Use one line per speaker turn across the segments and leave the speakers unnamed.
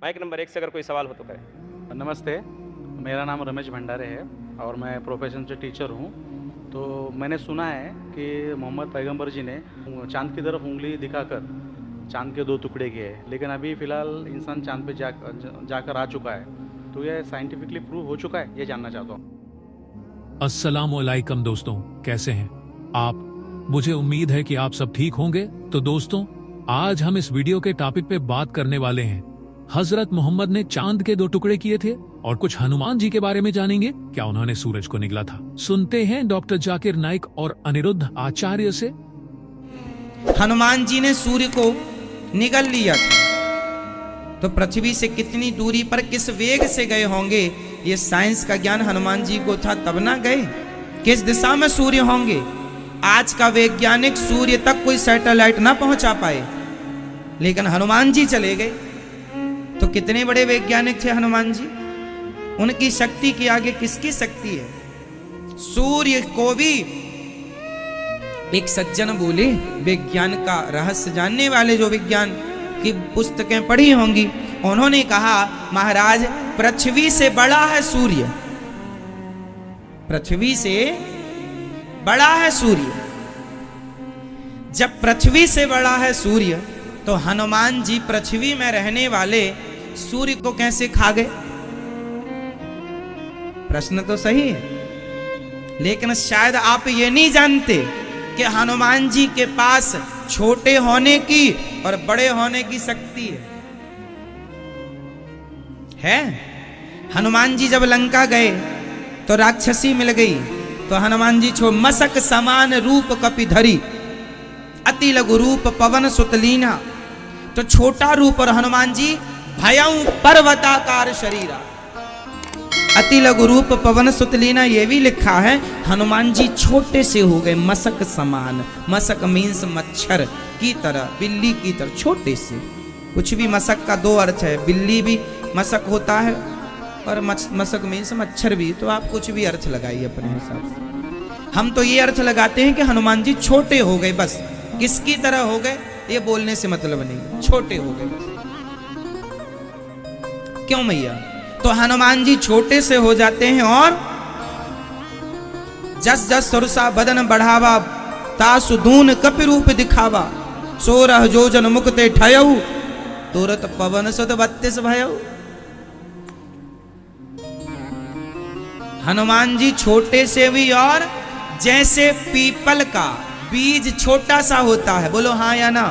Mic number 1 से अगर कोई सवाल हो तो करें।
नमस्ते, मेरा नाम रमेश भंडारे है और मैं प्रोफेशन से टीचर हूँ। तो मैंने सुना है कि मोहम्मद पैगंबर जी ने चांद की तरफ उंगली दिखाकर चांद के 2 टुकड़े किए, लेकिन अभी फ़िलहाल इंसान चांद पे जाकर आ चुका है। तो यह साइंटिफिकली प्रूव हो चुका है, ये जानना चाहता हूँ।
अस्सलामुअलैकुम दोस्तों, कैसे हैं आप? मुझे उम्मीद है कि आप सब ठीक होंगे। तो दोस्तों, आज हम इस वीडियो के टॉपिक पे बात करने वाले हैं। हजरत मोहम्मद ने चांद के 2 टुकड़े किए थे और कुछ हनुमान जी के बारे में जानेंगे, क्या उन्होंने सूरज को निगला था। सुनते हैं डॉक्टर जाकिर नाइक और अनिरुद्ध आचार्य से।
हनुमान जी ने सूर्य को निगल लिया था, तो पृथ्वी से कितनी दूरी पर किस वेग से गए होंगे, ये साइंस का ज्ञान हनुमान जी को था, तब ना गए। किस दिशा में सूर्य होंगे, आज का वैज्ञानिक सूर्य तक कोई सैटेलाइट ना पहुंचा पाए, लेकिन हनुमान जी चले गए। तो कितने बड़े वैज्ञानिक थे हनुमान जी, उनकी शक्ति के आगे किसकी शक्ति है। सूर्य को भी एक सज्जन बोले, विज्ञान का रहस्य जानने वाले, जो विज्ञान की पुस्तकें पढ़ी होंगी, उन्होंने कहा महाराज पृथ्वी से बड़ा है सूर्य, पृथ्वी से बड़ा है सूर्य। जब पृथ्वी से बड़ा है सूर्य, तो हनुमान जी पृथ्वी में रहने वाले सूर्य को कैसे खा गए? प्रश्न तो सही है, लेकिन शायद आप ये नहीं जानते कि हनुमान जी के पास छोटे होने की और बड़े होने की शक्ति है। हनुमान जी जब लंका गए तो राक्षसी मिल गई, तो हनुमान जी छो मसक समान रूप कपिधरी, अति लघु रूप पवन सुतलीना। तो छोटा रूप, और हनुमान जी भयं पर्वताकार शरीरा, अति लघु रूप पवन सुतलीना, ये भी लिखा है। हनुमान जी छोटे से हो गए, मसक समान। मसक मीन्स मच्छर की तरह, बिल्ली की तरह, छोटे से। कुछ भी मसक का 2 अर्थ है, बिल्ली भी मसक होता है और मसक मीन्स मच्छर भी। तो आप कुछ भी अर्थ लगाइए अपने हिसाब से। हम तो ये अर्थ लगाते हैं कि हनुमान जी छोटे हो गए, बस। किसकी तरह हो गए ये बोलने से मतलब नहीं, छोटे हो गए बस। क्यों मैया? तो हनुमान जी छोटे से हो जाते हैं, और जस जस सुरसा बदन बढ़ावा, तासु दून कपि रूप दिखावा, 16 जोजन मुक्ते ठयऊ, तुरत पवन सुत 32 भयऊ। हनुमान जी छोटे से भी, और जैसे पीपल का बीज छोटा सा होता है, बोलो हाँ या ना।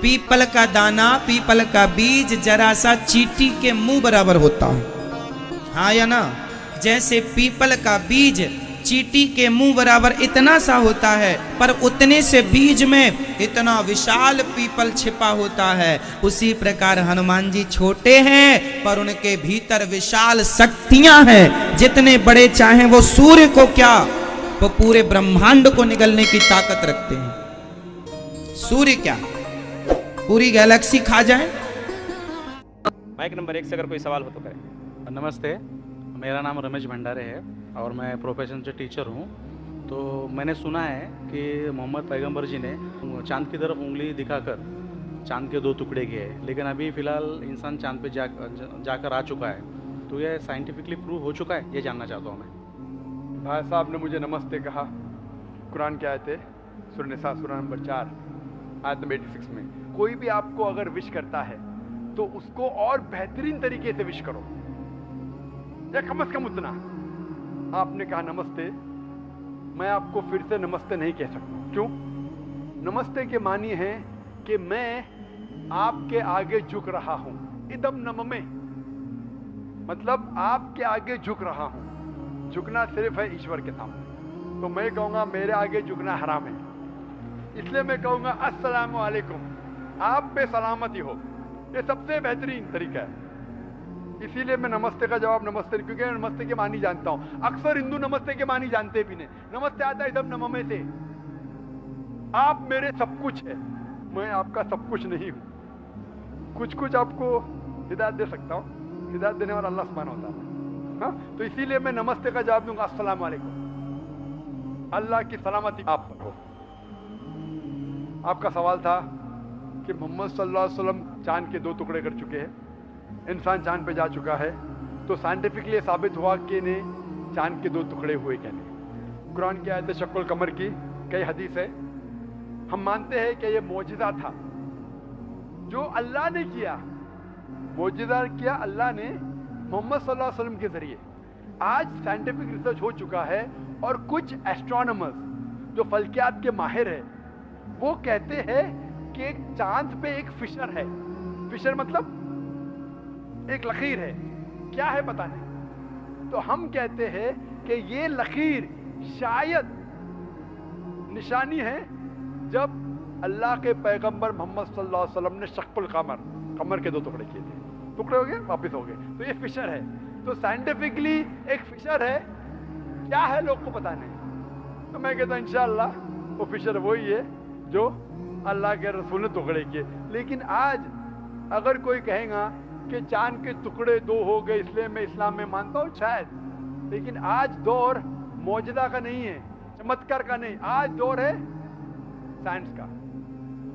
पीपल का दाना, पीपल का बीज जरा सा चींटी के मुंह बराबर होता है, हाँ या ना। जैसे पीपल का बीज चींटी के मुंह बराबर इतना सा होता है, पर उतने से बीज में इतना विशाल पीपल छिपा होता है। उसी प्रकार हनुमान जी छोटे हैं, पर उनके भीतर विशाल शक्तियां हैं। जितने बड़े चाहें वो सूर्य को क्या, वो पूरे ब्रह्मांड को निगलने की ताकत रखते हैं। सूर्य क्या पूरी गैलेक्सी खा जाए।
माइक नंबर 1 से अगर कोई सवाल हो तो करें।
नमस्ते, मेरा नाम रमेश भंडारे है और मैं प्रोफेशन से टीचर हूँ। तो मैंने सुना है कि मोहम्मद पैगंबर जी ने चांद की तरफ उंगली दिखाकर चांद के 2 टुकड़े किए, लेकिन अभी फ़िलहाल इंसान चांद पे जाकर आ चुका है। तो यह साइंटिफिकली प्रूव हो चुका है, ये जानना चाहता हूँ मैं।
भाई साहब ने मुझे नमस्ते कहा। कुरान की आयत है, सूरह निसा सूरह नंबर 4 आयत नंबर 86 में, कोई भी आपको अगर विश करता है तो उसको और बेहतरीन तरीके से विश करो, या कम से कम उतना। आपने कहा नमस्ते, मैं आपको फिर से नमस्ते नहीं कह सकता। क्यों? नमस्ते के मानी है कि मैं आपके आगे झुक रहा हूं। इदम नममे, मतलब आपके आगे झुक रहा हूं। झुकना सिर्फ है ईश्वर के सामने। तो मैं कहूंगा मेरे आगे झुकना हराम है, इसलिए मैं कहूंगा अस्सलामु अलैकुम, आप पे सलामती हो। ये सबसे बेहतरीन तरीका है। इसीलिए मैं नमस्ते का जवाब नमस्ते, क्योंकि मैं नमस्ते के मानी जानता हूं। अक्सर हिंदू नमस्ते के मानी जानते भी नहीं। नमस्ते आता है एकदम नममे से, आप मेरे सब कुछ है, मैं आपका सब कुछ नहीं हूं। कुछ कुछ आपको हिदायत दे सकता हूं, हिदायत देने वाला अल्लाह सुब्हानहू व तआला। हाँ, तो इसीलिए मैं नमस्ते का जवाब दूंगा अस्सलामु अलैकुम, अल्लाह की सलामती आप पर हो। आपका सवाल था कि मोहम्मद सल्लल्लाहु अलैहि वसल्लम चांद के 2 टुकड़े कर चुके हैं। इंसान चांद पे जा चुका है, तो साइंटिफिकली साबित हुआ कि ने चांद के 2 टुकड़े हुए क्या नहीं। कुरान की आयत है शक्ल कमर की, कई हदीस है। हम मानते हैं कि ये मौजिज़ा था जो अल्लाह ने किया, मौजिज़ा किया अल्लाह ने मोहम्मद सल्लल्लाहु अलैहि वसल्लम के जरिए। आज साइंटिफिक रिसर्च हो चुका है और कुछ एस्ट्रोनॉमर्स जो फल्कियात के माहिर है वो कहते हैं कि चांद पे एक फिशर है। फिशर मतलब एक लकीर है, क्या है पता नहीं। तो हम कहते हैं कि ये लकीर शायद निशानी है जब अल्लाह के पैगंबर मोहम्मद सल्लल्लाहु अलैहि वसल्लम ने शक्ल कमर, कमर के 2 टुकड़े किए थे। टुकड़े हो गए वापस हो गए, तो ये फिशर है। तो साइंटिफिकली एक फिशर है, क्या है लोग को पता नहीं। तो मैं कहता हूं इंशाअल्लाह वो फिशर वही है जो अल्लाह के रसूल ने टुकड़े किए। लेकिन आज अगर कोई कहेगा कि चांद के टुकड़े 2 हो गए इसलिए मैं इस्लाम में मानता हूँ, शायद, लेकिन आज दौर मौजदा का नहीं है, चमत्कार का नहीं, आज दौर है साइंस का।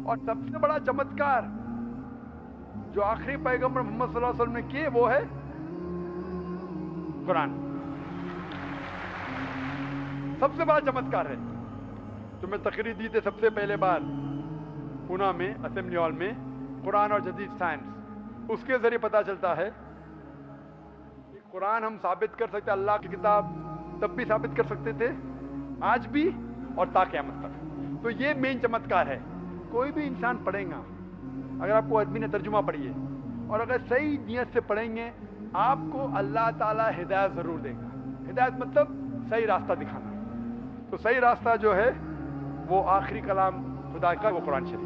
और सबसे बड़ा चमत्कार जो आखिरी पैगंबर मोहम्मद सल्लल्लाहु अलैहि वसल्लम ने किए वो है कुरान। सबसे बड़ा चमत्कार है। तो मैं तकरीर दी थी सबसे पहले बार पूना में, असेंबली हॉल में, कुरान और जदीद साइंस, उसके जरिए पता चलता है कि कुरान हम साबित कर सकते, अल्लाह की किताब तब भी साबित कर सकते थे, आज भी और ता क़यामत तक। तो ये मेन चमत्कार है। कोई भी इंसान पढ़ेगा, अगर आपको अरबी ने तर्जुमा पढ़िए और अगर सही नियत से पढ़ेंगे, आपको अल्लाह ताला हिदायत जरूर देगा। हिदायत मतलब सही रास्ता दिखाना। तो सही रास्ता जो है वो आखिरी कलाम खुदा का, वो कुरान शरीफ।